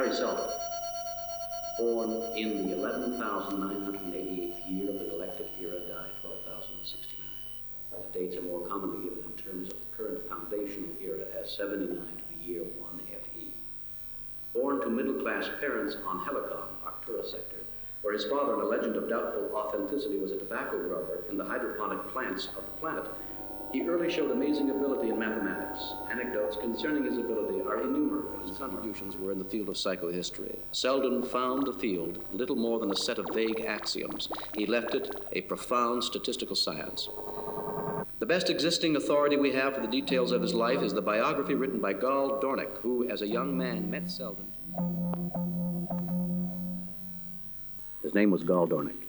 Harry Seldon, born in the 11,988th year of the galactic era, died 12,069. The dates are more commonly given in terms of the current foundational era as 79 to the year 1 FE. Born to middle-class parents on Helicon, Arcturus sector, where his father, in a legend of doubtful authenticity, was a tobacco grower in the hydroponic plants of the planet, he early showed amazing ability in mathematics. Anecdotes concerning his ability are innumerable. His contributions were in the field of psychohistory. Seldon found the field little more than a set of vague axioms. He left it a profound statistical science. The best existing authority we have for the details of his life is the biography written by Gall Dornick, who, as a young man, met Seldon. His name was Gall Dornick,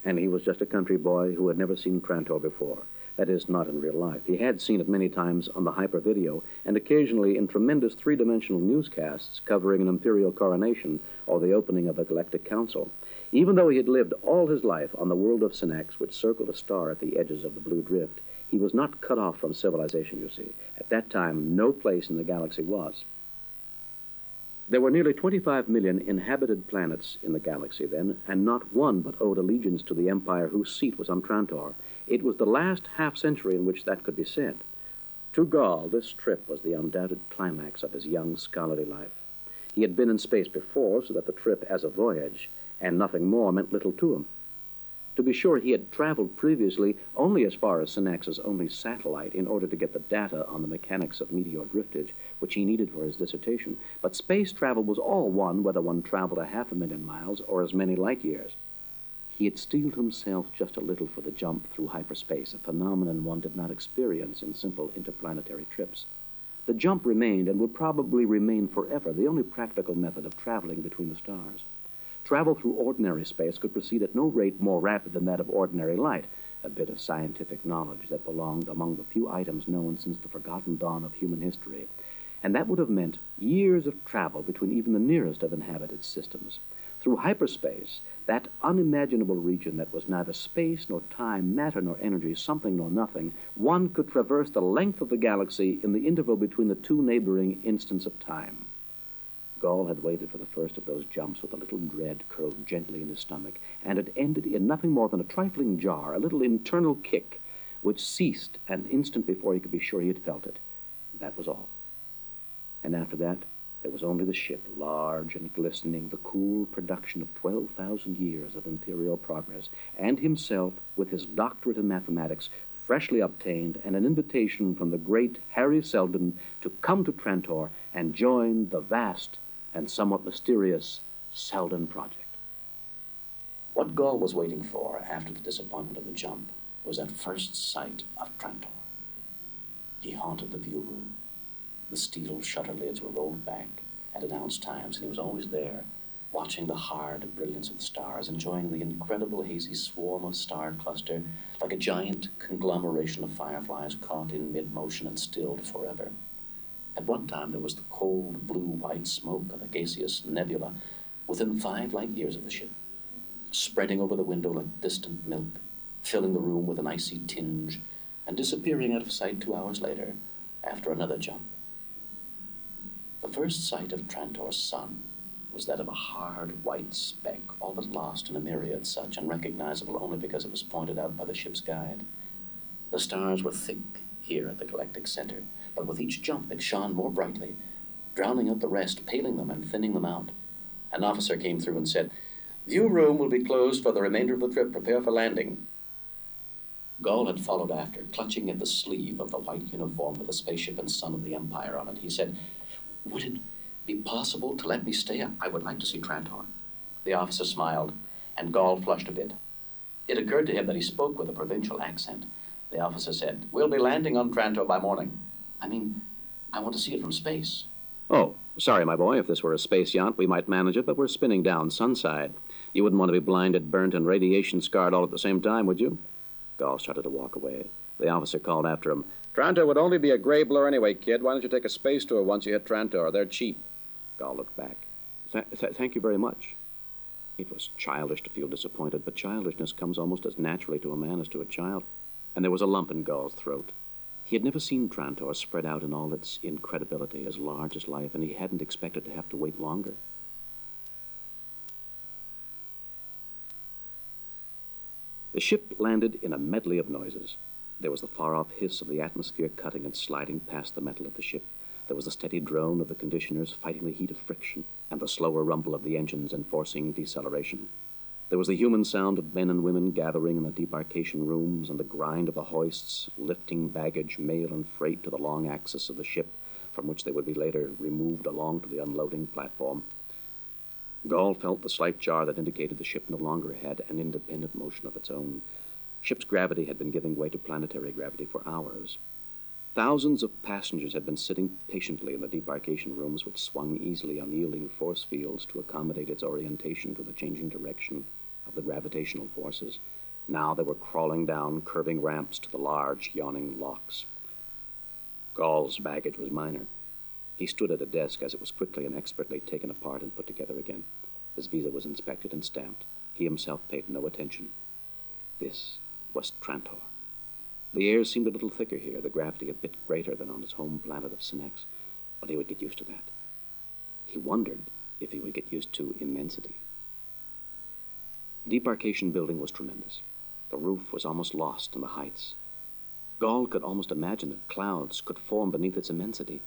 and he was just a country boy who had never seen Trantor before. That is, not in real life. He had seen it many times on the hyper-video and occasionally in tremendous three-dimensional newscasts covering an imperial coronation or the opening of a galactic council. Even though he had lived all his life on the world of Synax, which circled a star at the edges of the Blue Drift, he was not cut off from civilization, you see. At that time, no place in the galaxy was. There were nearly 25 million inhabited planets in the galaxy then, and not one but owed allegiance to the empire whose seat was on Trantor. It was the last half-century in which that could be said. To Gall, this trip was the undoubted climax of his young scholarly life. He had been in space before, so that the trip as a voyage, and nothing more, meant little to him. To be sure, he had traveled previously only as far as Synax's only satellite in order to get the data on the mechanics of meteor driftage, which he needed for his dissertation. But space travel was all one, whether one traveled 500,000 miles or as many light years. He had steeled himself just a little for the jump through hyperspace, a phenomenon one did not experience in simple interplanetary trips. The jump remained, and would probably remain forever, the only practical method of traveling between the stars. Travel through ordinary space could proceed at no rate more rapid than that of ordinary light, a bit of scientific knowledge that belonged among the few items known since the forgotten dawn of human history. And that would have meant years of travel between even the nearest of inhabited systems. Through hyperspace, that unimaginable region that was neither space nor time, matter nor energy, something nor nothing, one could traverse the length of the galaxy in the interval between the two neighboring instants of time. Gall had waited for the first of those jumps with a little dread curled gently in his stomach, and it ended in nothing more than a trifling jar, a little internal kick, which ceased an instant before he could be sure he had felt it. That was all. And after that, there was only the ship, large and glistening, the cool production of 12,000 years of imperial progress, and himself, with his doctorate in mathematics, freshly obtained, and an invitation from the great Harry Seldon to come to Trantor and join the vast and somewhat mysterious Seldon Project. What Gall was waiting for after the disappointment of the jump was that first sight of Trantor. He haunted the view room. The steel shutter lids were rolled back at announced times, and he was always there, watching the hard brilliance of the stars, enjoying the incredible hazy swarm of star cluster, like a giant conglomeration of fireflies caught in mid-motion and stilled forever. At one time, there was the cold, blue-white smoke of the gaseous nebula within 5 light years of the ship, spreading over the window like distant milk, filling the room with an icy tinge, and disappearing out of sight 2 hours later, after another jump. The first sight of Trantor's sun was that of a hard white speck, all but lost in a myriad such, and recognizable only because it was pointed out by the ship's guide. The stars were thick here at the galactic center, but with each jump it shone more brightly, drowning out the rest, paling them and thinning them out. An officer came through and said, "View room will be closed for the remainder of the trip. Prepare for landing." Gall had followed after, clutching at the sleeve of the white uniform with the spaceship and Son of the Empire on it. He said, "Would it be possible to let me stay? I would like to see Trantor." The officer smiled, and Gall flushed a bit. It occurred to him that he spoke with a provincial accent. The officer said, "We'll be landing on Trantor by morning. I want to see it from space." "Oh, sorry, my boy. If this were a space yacht, we might manage it, but we're spinning down Sunside. You wouldn't want to be blinded, burnt, and radiation-scarred all at the same time, would you?" Gall started to walk away. The officer called after him, "Trantor would only be a gray blur anyway, kid. Why don't you take a space tour once you hit Trantor? They're cheap." Gall looked back. Thank you very much." It was childish to feel disappointed, but childishness comes almost as naturally to a man as to a child. And there was a lump in Gall's throat. He had never seen Trantor spread out in all its incredibility, as large as life, and he hadn't expected to have to wait longer. The ship landed in a medley of noises. There was the far-off hiss of the atmosphere cutting and sliding past the metal of the ship. There was the steady drone of the conditioners fighting the heat of friction, and the slower rumble of the engines enforcing deceleration. There was the human sound of men and women gathering in the debarkation rooms, and the grind of the hoists lifting baggage, mail, and freight to the long axis of the ship, from which they would be later removed along to the unloading platform. Gall felt the slight jar that indicated the ship no longer had an independent motion of its own. Ship's gravity had been giving way to planetary gravity for hours. Thousands of passengers had been sitting patiently in the debarkation rooms, which swung easily on yielding force fields to accommodate its orientation to the changing direction of the gravitational forces. Now they were crawling down curving ramps to the large, yawning locks. Gall's baggage was minor. He stood at a desk as it was quickly and expertly taken apart and put together again. His visa was inspected and stamped. He himself paid no attention. This was Trantor. The air seemed a little thicker here, the gravity a bit greater than on his home planet of Sinex, but he would get used to that. He wondered if he would get used to immensity. The debarkation building was tremendous. The roof was almost lost in the heights. Gall could almost imagine that clouds could form beneath its immensity.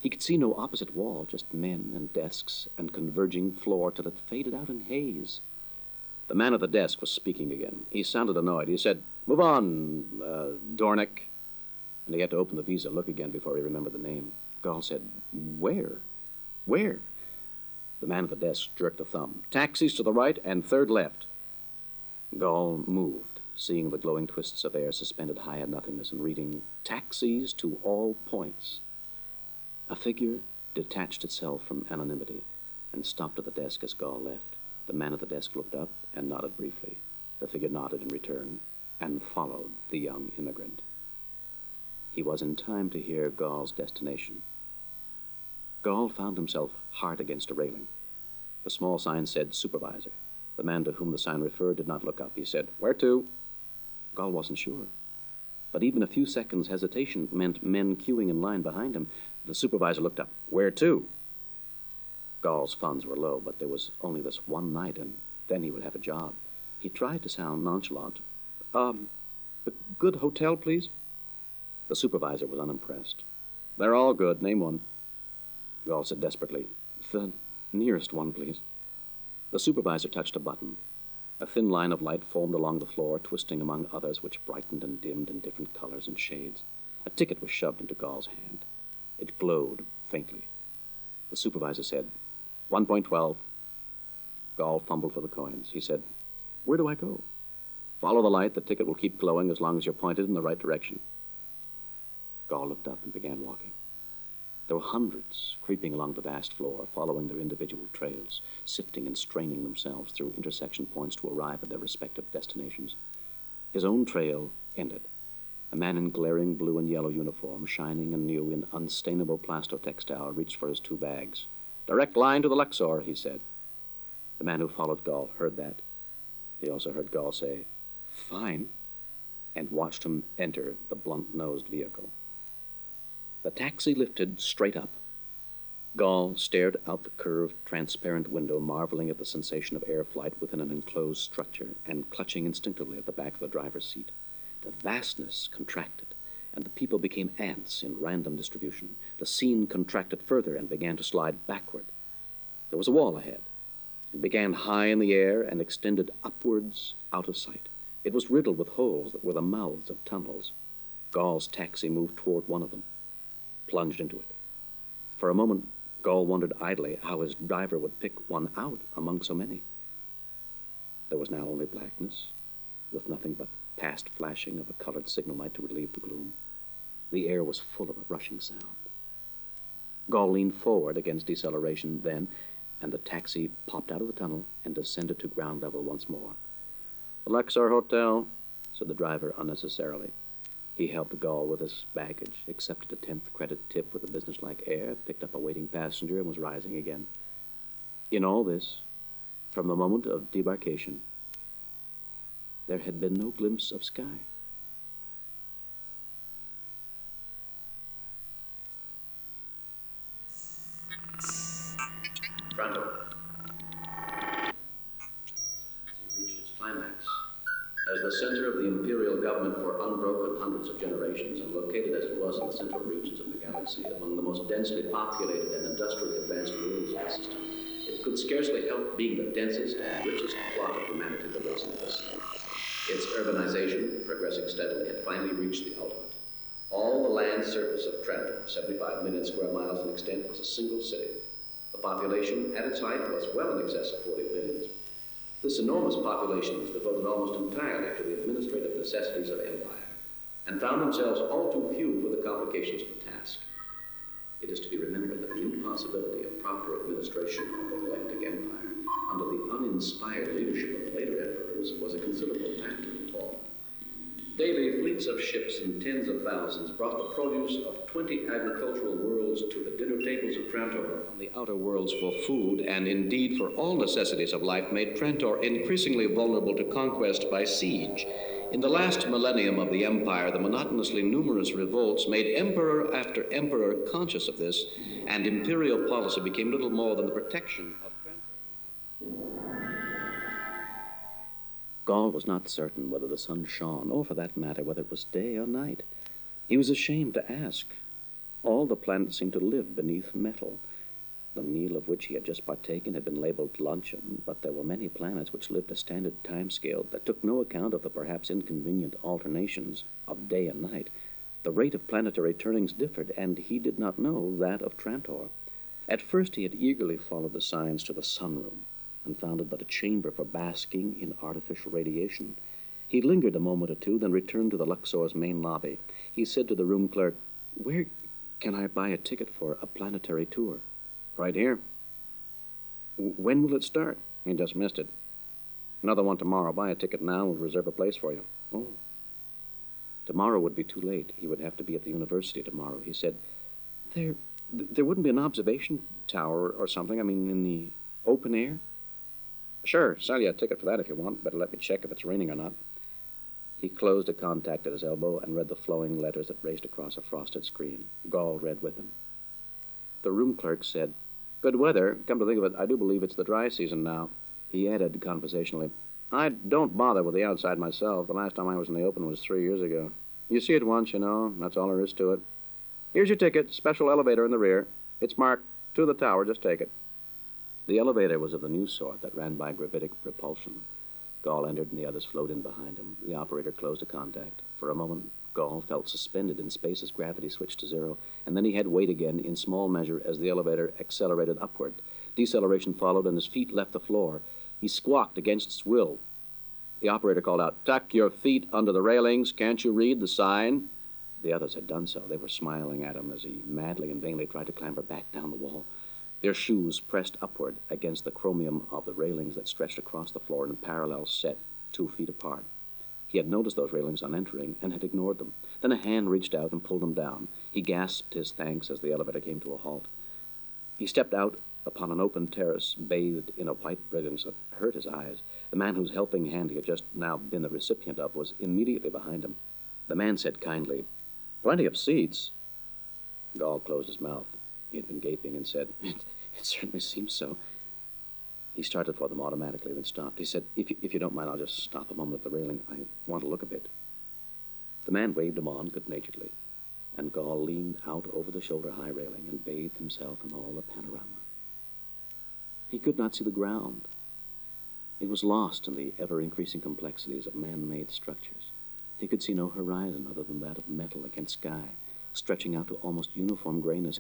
He could see no opposite wall, just men and desks and converging floor till it faded out in haze. The man at the desk was speaking again. He sounded annoyed. He said, "Move on, Dornick." And he had to open the visa, look again before he remembered the name. Gall said, "Where? Where?" The man at the desk jerked a thumb. "Taxis to the right and third left." Gall moved, seeing the glowing twists of air suspended high in nothingness and reading, "Taxis to all points." A figure detached itself from anonymity and stopped at the desk as Gall left. The man at the desk looked up and nodded briefly. The figure nodded in return and followed the young immigrant. He was in time to hear Gall's destination. Gall found himself hard against a railing. The small sign said supervisor. The man to whom the sign referred did not look up. He said, "Where to?" Gall wasn't sure. But even a few seconds' hesitation meant men queuing in line behind him. The supervisor looked up. "Where to?" Gall's funds were low, but there was only this one night, and then he would have a job. He tried to sound nonchalant. A good hotel, please?" The supervisor was unimpressed. "They're all good. Name one." Gall said desperately, "The nearest one, please." The supervisor touched a button. A thin line of light formed along the floor, twisting among others which brightened and dimmed in different colors and shades. A ticket was shoved into Gall's hand. It glowed faintly. The supervisor said, 1.12. Gall fumbled for the coins. He said, "Where do I go?" "Follow the light. The ticket will keep glowing as long as you're pointed in the right direction." Gall looked up and began walking. There were hundreds creeping along the vast floor, following their individual trails, sifting and straining themselves through intersection points to arrive at their respective destinations. His own trail ended. A man in glaring blue and yellow uniform, shining and new in unstainable plastotextile, reached for his 2 bags. "Direct line to the Luxor," he said. The man who followed Gall heard that. He also heard Gall say, "Fine," and watched him enter the blunt-nosed vehicle. The taxi lifted straight up. Gall stared out the curved, transparent window, marveling at the sensation of air flight within an enclosed structure and clutching instinctively at the back of the driver's seat. The vastness contracted, and the people became ants in random distribution. The scene contracted further and began to slide backward. There was a wall ahead. It began high in the air and extended upwards out of sight. It was riddled with holes that were the mouths of tunnels. Gall's taxi moved toward one of them, plunged into it. For a moment, Gall wondered idly how his driver would pick one out among so many. There was now only blackness, with nothing but past flashing of a colored signal light to relieve the gloom. The air was full of a rushing sound. Gall leaned forward against deceleration then, and the taxi popped out of the tunnel and descended to ground level once more. "The Luxor Hotel," said the driver unnecessarily. He helped Gall with his baggage, accepted a 10th credit tip with a businesslike air, picked up a waiting passenger, and was rising again. In all this, from the moment of debarkation, there had been no glimpse of sky. As he reached its climax, as the center government for unbroken hundreds of generations, and located as it was in the central regions of the galaxy, among the most densely populated and industrially advanced worlds of the system, it could scarcely help being the densest and richest plot of humanity that was in existence. Its urbanization, progressing steadily, had finally reached the ultimate. All the land surface of Trantor, 75 million square miles in extent, was a single city. The population at its height was well in excess of 40 million. This enormous population was devoted almost entirely to the administrative necessities of empire, and found themselves all too few for the complications of the task. It is to be remembered that the impossibility of proper administration of the galactic empire under the uninspired leadership of the later emperors was a considerable factor involved. Daily fleets of ships in tens of thousands brought the produce of 20 agricultural worlds to the dinner tables of Trantor. On the outer worlds for food, and indeed for all necessities of life, made Trantor increasingly vulnerable to conquest by siege. In the last millennium of the Empire, the monotonously numerous revolts made emperor after emperor conscious of this, and imperial policy became little more than the protection of Trantor. Gaul was not certain whether the sun shone, or for that matter, whether it was day or night. He was ashamed to ask. All the planets seemed to live beneath metal. The meal of which he had just partaken had been labeled luncheon, but there were many planets which lived a standard time scale that took no account of the perhaps inconvenient alternations of day and night. The rate of planetary turnings differed, and he did not know that of Trantor. At first he had eagerly followed the signs to the sunroom, and found it but a chamber for basking in artificial radiation. He lingered a moment or two, then returned to the Luxor's main lobby. He said to the room clerk, "Where can I buy a ticket for a planetary tour?" "Right here." "When will it start?" "You just missed it. Another one tomorrow. Buy a ticket now and we'll reserve a place for you." "Oh." Tomorrow would be too late. He would have to be at the university tomorrow. He said, There wouldn't be an observation tower or something, in the open air?" "Sure, sell you a ticket for that if you want. Better let me check if it's raining or not." He closed a contact at his elbow and read the flowing letters that raced across a frosted screen. Gaul read with him. The room clerk said, "Good weather. Come to think of it, I do believe it's the dry season now." He added conversationally, "I don't bother with the outside myself. The last time I was in the open was 3 years ago. You see it once, That's all there is to it. Here's your ticket. Special elevator in the rear. It's marked to the tower. Just take it." The elevator was of the new sort that ran by gravitic propulsion. Gaul entered and the others flowed in behind him. The operator closed a contact. For a moment, Gaul felt suspended in space as gravity switched to zero, and then he had weight again in small measure as the elevator accelerated upward. Deceleration followed and his feet left the floor. He squawked against his will. The operator called out, "Tuck your feet under the railings. Can't you read the sign?" The others had done so. They were smiling at him as he madly and vainly tried to clamber back down the wall. Their shoes pressed upward against the chromium of the railings that stretched across the floor in a parallel set 2 feet apart. He had noticed those railings on entering and had ignored them. Then a hand reached out and pulled him down. He gasped his thanks as the elevator came to a halt. He stepped out upon an open terrace bathed in a white brilliance that hurt his eyes. The man whose helping hand he had just now been the recipient of was immediately behind him. The man said kindly, "Plenty of seats." Gaul closed his mouth. He had been gaping and said, It certainly seems so." He started for them automatically, then stopped. He said, if you don't mind, I'll just stop a moment at the railing. I want to look a bit." The man waved him on good-naturedly, and Gaul leaned out over the shoulder-high railing and bathed himself in all the panorama. He could not see the ground. It was lost in the ever-increasing complexities of man-made structures. He could see no horizon other than that of metal against sky, stretching out to almost uniform grayness.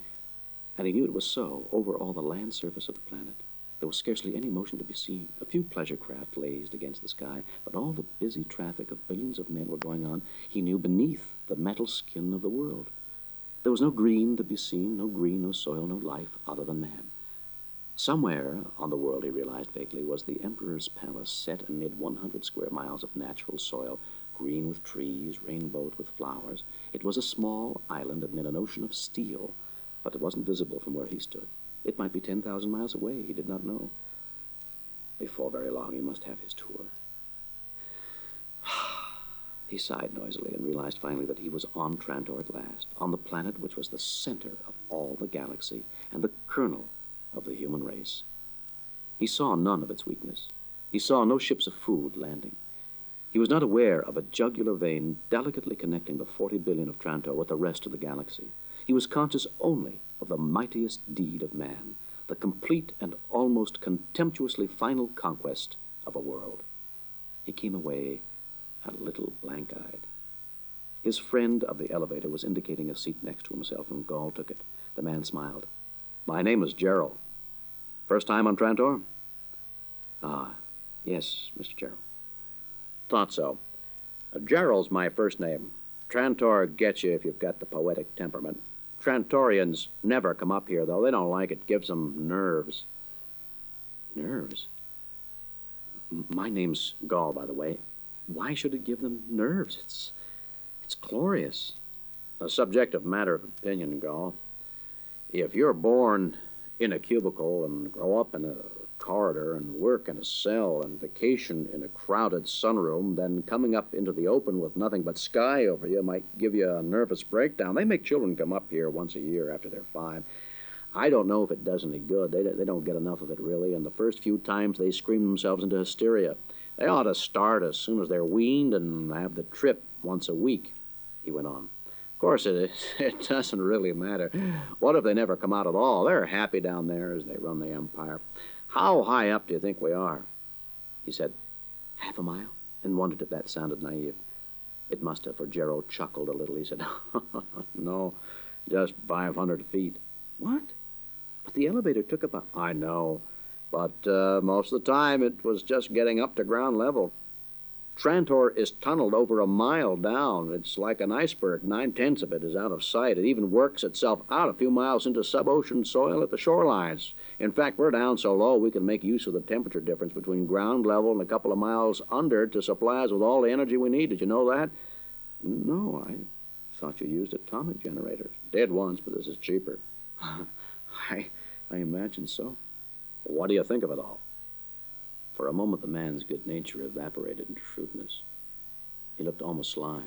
And he knew it was so over all the land surface of the planet. There was scarcely any motion to be seen. A few pleasure craft lazed against the sky, but all the busy traffic of billions of men were going on, he knew, beneath the metal skin of the world. There was no green to be seen, no green, no soil, no life other than man. Somewhere on the world, he realized vaguely, was the Emperor's palace set amid 100 square miles of natural soil, green with trees, rainbowed with flowers. It was a small island amid an ocean of steel, but it wasn't visible from where he stood. It might be 10,000 miles away. He did not know. Before very long, he must have his tour. He sighed noisily and realized finally that he was on Trantor at last, on the planet which was the center of all the galaxy and the kernel of the human race. He saw none of its weakness. He saw no ships of food landing. He was not aware of a jugular vein delicately connecting the 40 billion of Trantor with the rest of the galaxy. He was conscious only of the mightiest deed of man, the complete and almost contemptuously final conquest of a world. He came away a little blank-eyed. His friend of the elevator was indicating a seat next to himself, and Gall took it. The man smiled. "My name is Gerald. First time on Trantor?" "Ah, yes, Mr. Gerald." "Thought so. Gerald's my first name. Trantor gets you if you've got the poetic temperament. Trantorians never come up here, though. They don't like it. Gives them nerves." "Nerves? My name's Gall, by the way. Why should it give them nerves? It's glorious." "A subjective matter of opinion, Gall. If you're born in a cubicle and grow up in a corridor and work in a cell and vacation in a crowded sunroom, then coming up into the open with nothing but sky over you might give you a nervous breakdown. They make children come up here once a year after they're 5. I don't know if it does any good. They don't get enough of it, really, and the first few times they scream themselves into hysteria. They ought to start as soon as they're weaned and have the trip once a week," he went on. "Of course, it doesn't really matter. What if they never come out at all? They're happy down there as they run the empire. How high up do you think we are?" He said, "Half a mile?" and wondered if that sounded naive. It must have, for Gerald chuckled a little. He said, "No, just 500 feet. "What? But the elevator took about—" "I know, but most of the time it was just getting up to ground level. Trantor is tunneled over a mile down. It's like an iceberg. 9/10 of it is out of sight. It even works itself out a few miles into sub-ocean soil at the shorelines. In fact, we're down so low we can make use of the temperature difference between ground level and a couple of miles under to supply us with all the energy we need. Did you know that?" "No, I thought you used atomic generators." "Did once, but this is cheaper." I imagine so." "What do you think of it all?" For a moment, the man's good nature evaporated into shrewdness. He looked almost sly.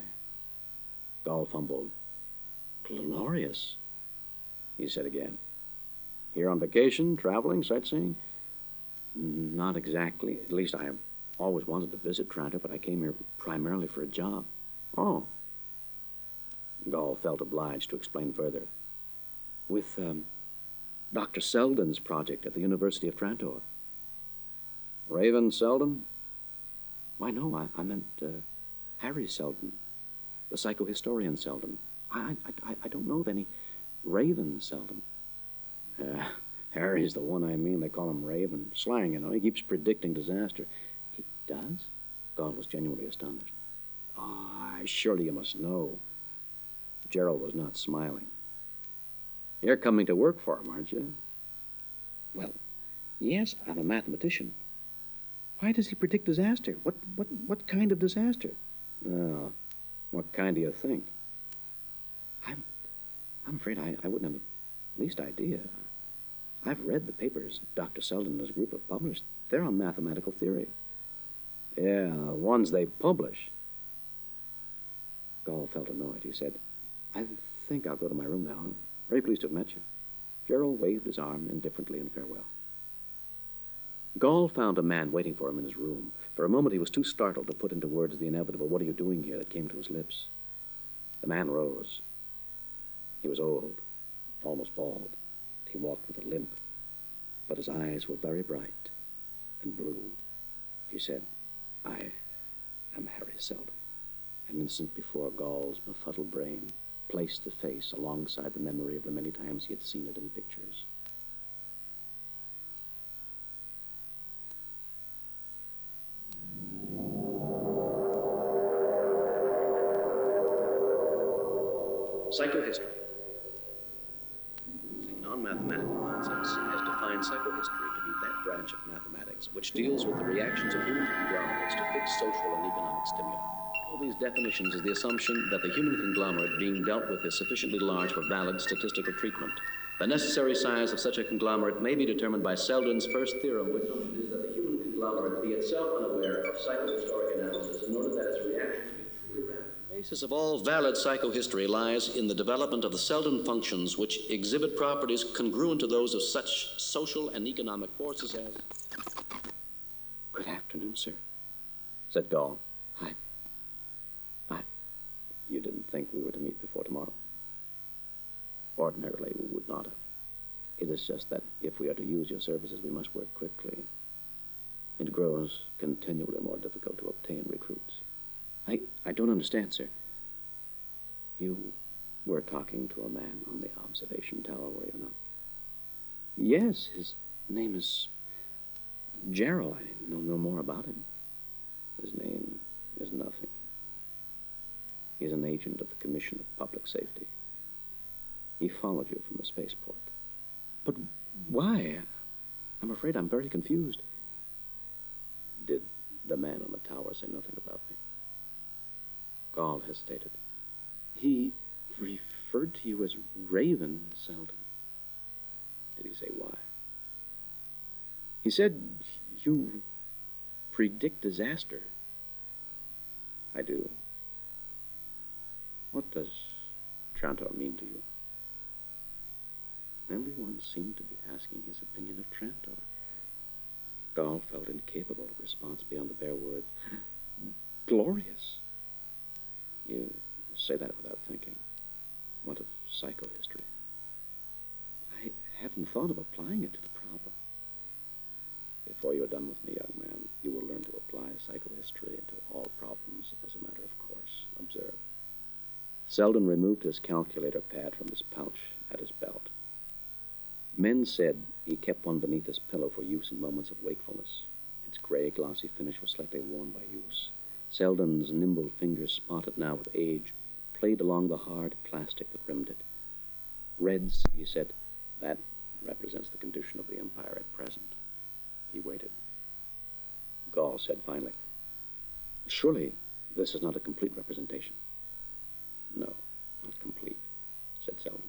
Gall fumbled. "Glorious," he said again. "Here on vacation, traveling, sightseeing?" "Not exactly. At least I have always wanted to visit Trantor, but I came here primarily for a job." "Oh." Gall felt obliged to explain further. "With Dr. Selden's project at the University of Trantor." "Raven Selden?" "Why, no, I meant Harry Selden, the psychohistorian Selden. I don't know of any Raven Selden." "Harry's the one I mean. They call him Raven. Slang, you know. He keeps predicting disaster." "He does?" Gall was genuinely astonished. Surely you must know." Gerald was not smiling. "You're coming to work for him, aren't you?" "Well, yes, I'm a mathematician." "Why does he predict disaster? What kind of disaster?" "Oh, what kind do you think?" I'm afraid I wouldn't have the least idea. I've read the papers Dr. Selden and his group have published. They're on mathematical theory." "Yeah, the ones they publish." Gall felt annoyed. He said, "I think I'll go to my room now. I'm very pleased to have met you." Gerald waved his arm indifferently in farewell. Gall found a man waiting for him in his room. For a moment he was too startled to put into words the inevitable "What are you doing here?" that came to his lips. The man rose. He was old, almost bald. He walked with a limp, but his eyes were very bright and blue. He said, "I am Harry Selden." An instant before, Gall's befuddled brain placed the face alongside the memory of the many times he had seen it in pictures. Psychohistory. Using non-mathematical concepts has defined psychohistory to be that branch of mathematics which deals with the reactions of human conglomerates to fixed social and economic stimuli. All these definitions is the assumption that the human conglomerate being dealt with is sufficiently large for valid statistical treatment. The necessary size of such a conglomerate may be determined by Selden's first theorem, which is that the human conglomerate be itself unaware of psychohistoric analysis in order that its reactions be truly rapid. The basis of all valid psychohistory lies in the development of the Selden functions, which exhibit properties congruent to those of such social and economic forces as... "Good afternoon, sir," said Gall. meet before tomorrow? Ordinarily, we would not have. It is just that if we are to use your services, we must work quickly. It grows continually more difficult to obtain recruits. I don't understand, sir. You were talking to a man on the observation tower, were you not? Yes, his name is Gerald. I know no more about him. His name is nothing. He's an agent of the Commission of Public Safety. He followed you from the spaceport. But why? I'm afraid I'm very confused. Did the man on the tower say nothing about me? Gall hesitated. He referred to you as Raven, Selden. Did he say why? He said you predict disaster. I do. What does Trantor mean to you? Everyone seemed to be asking his opinion of Trantor. Gall felt incapable of response beyond the bare word, glorious. You say that without thinking. What of psychohistory? I haven't thought of applying it to the problem. Before you are done with me, young man, you will learn to apply psychohistory to all problems as a matter of course. Observe. Selden removed his calculator pad from his pouch at his belt. Men said he kept one beneath his pillow for use in moments of wakefulness. Its gray, glossy finish was slightly worn by use. Selden's nimble fingers, spotted now with age, played along the hard plastic that rimmed it. Reds, he said, that represents the condition of the Empire at present. He waited. Gall said finally, surely this is not a complete representation. No, not complete, said Selden.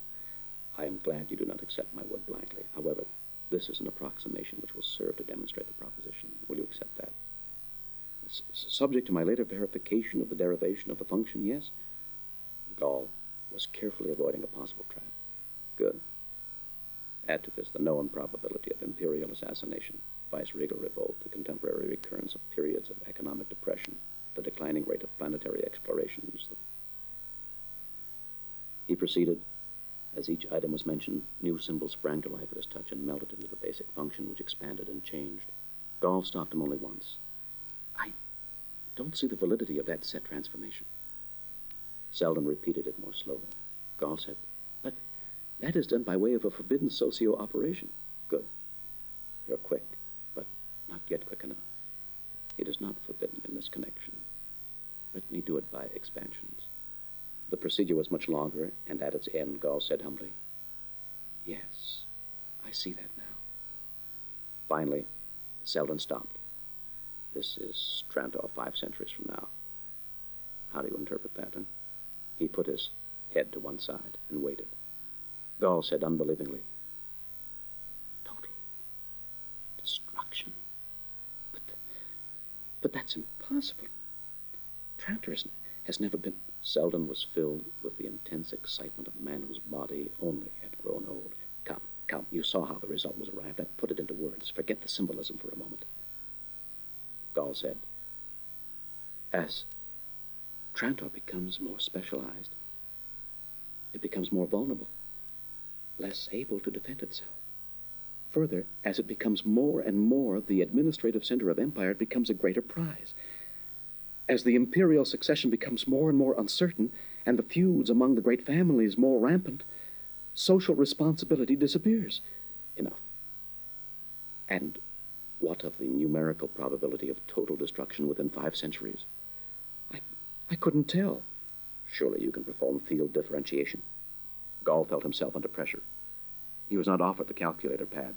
I am glad you do not accept my word blankly. However, this is an approximation which will serve to demonstrate the proposition. Will you accept that? Subject to my later verification of the derivation of the function, yes. Gall was carefully avoiding a possible trap. Good. Add to this the known probability of imperial assassination, viceregal revolt, the contemporary recurrence of periods of economic depression, the declining rate of planetary explorations. He proceeded. As each item was mentioned, new symbols sprang to life at his touch and melted into the basic function, which expanded and changed. Gall stopped him only once. I don't see the validity of that set transformation. Selden repeated it more slowly. Gall said, but that is done by way of a forbidden socio-operation. Good. You're quick, but not yet quick enough. It is not forbidden in this connection. Let me do it by expansions. The procedure was much longer, and at its end, Gall said humbly, yes, I see that now. Finally, Selden stopped. This is Trantor 5 centuries from now. How do you interpret that, huh? He put his head to one side and waited. Gall said unbelievingly, total destruction. But that's impossible. Trantor has never been... Selden was filled with the intense excitement of a man whose body only had grown old. Come, you saw how the result was arrived at. Put it into words. Forget the symbolism for a moment. Gall said, as Trantor becomes more specialized, it becomes more vulnerable, less able to defend itself. Further, as it becomes more and more the administrative center of empire, it becomes a greater prize. As the imperial succession becomes more and more uncertain, and the feuds among the great families more rampant, social responsibility disappears. Enough. And what of the numerical probability of total destruction within 5 centuries? I couldn't tell. Surely you can perform field differentiation. Gall felt himself under pressure. He was not offered the calculator pad.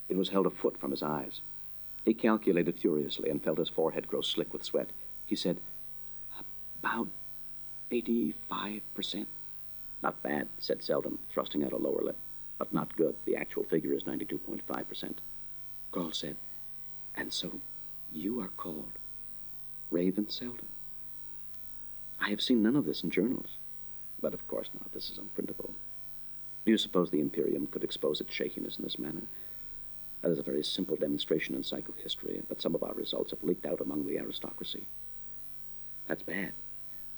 It was held a foot from his eyes. He calculated furiously and felt his forehead grow slick with sweat. He said, about 85%. Not bad, said Selden, thrusting out a lower lip. But not good. The actual figure is 92.5%. Gall said, and so you are called Raven Selden. I have seen none of this in journals. But of course not. This is unprintable. Do you suppose the Imperium could expose its shakiness in this manner? That is a very simple demonstration in psychohistory, but some of our results have leaked out among the aristocracy. That's bad.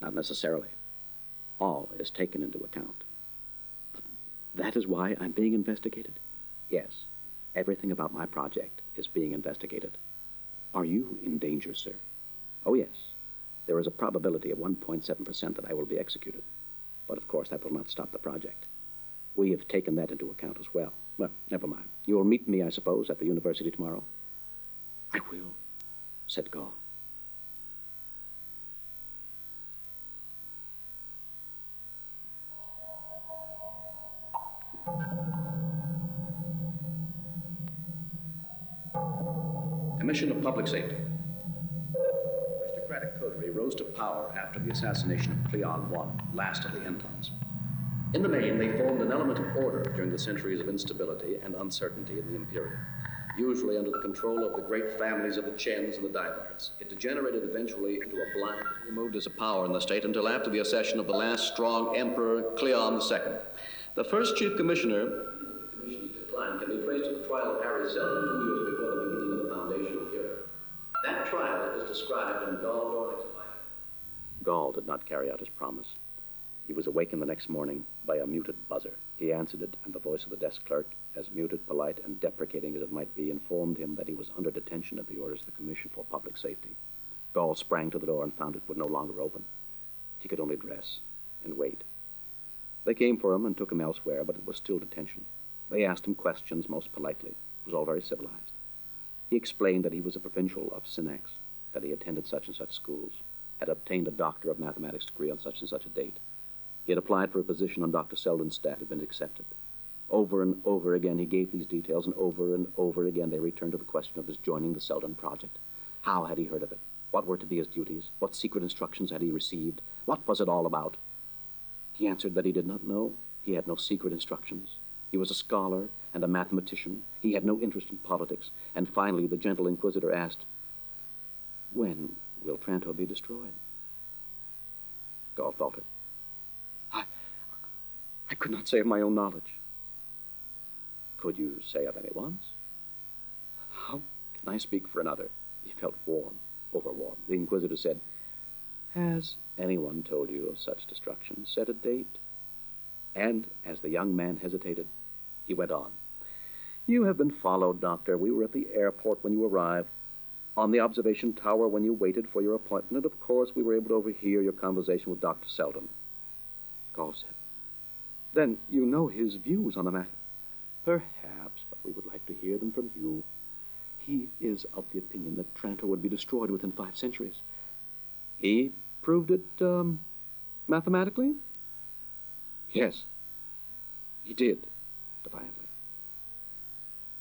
Not necessarily. All is taken into account. But that is why I'm being investigated? Yes. Everything about my project is being investigated. Are you in danger, sir? Oh, yes. There is a probability of 1.7% that I will be executed. But, of course, that will not stop the project. We have taken that into account as well. Well, never mind. You will meet me, I suppose, at the university tomorrow? I will, said Gall. Commission of Public Safety. Aristocratic coterie rose to power after the assassination of Cleon I, last of the Entons. In the main, they formed an element of order during the centuries of instability and uncertainty in the Imperium, usually under the control of the great families of the Chens and the Daibards. It degenerated eventually into a blind, removed as a power in the state until after the accession of the last strong Emperor Cleon II. The first Chief Commissioner of the Commission's decline can be traced to the trial of Harry Seldon 2 years before the beginning of the foundational era. That trial is described in Gall Dornick's life. Gall did not carry out his promise. He was awakened the next morning by a muted buzzer. He answered it, and the voice of the desk clerk, as muted, polite, and deprecating as it might be, informed him that he was under detention at the orders of the Commission for Public Safety. Gall sprang to the door and found it would no longer open. He could only dress and wait. They came for him and took him elsewhere, but it was still detention. They asked him questions most politely. It was all very civilized. He explained that he was a provincial of Sinex, that he attended such and such schools, had obtained a Doctor of Mathematics degree on such and such a date. He had applied for a position on Dr. Seldon's staff, had been accepted. Over and over again he gave these details, and over again they returned to the question of his joining the Seldon project. How had he heard of it? What were to be his duties? What secret instructions had he received? What was it all about? He answered that he did not know. He had no secret instructions. He was a scholar and a mathematician. He had no interest in politics. And finally the gentle inquisitor asked, "When will Trantor be destroyed?" Gall faltered. I could not say of my own knowledge. Could you say of anyone's? How can I speak for another? He felt warm, overwarm. The inquisitor said, "Has anyone told you of such destruction? Set a date?" And as the young man hesitated, he went on. "You have been followed, Doctor. We were at the airport when you arrived, on the observation tower when you waited for your appointment, and of course we were able to overhear your conversation with Dr. Seldon." Gall said, "Then you know his views on the matter?" "Perhaps, but we would like to hear them from you." "He is of the opinion that Trantor would be destroyed within 5 centuries. He proved it, mathematically?" "Yes, he did," defiantly.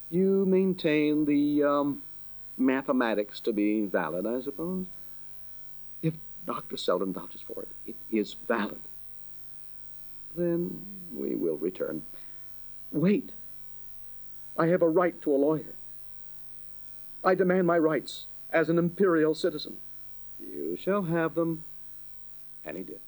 "You maintain the, mathematics to be valid, I suppose?" "If Dr. Seldon vouches for it, it is valid." "Then we will return." "Wait. I have a right to a lawyer. I demand my rights as an imperial citizen." "You shall have them." And he did.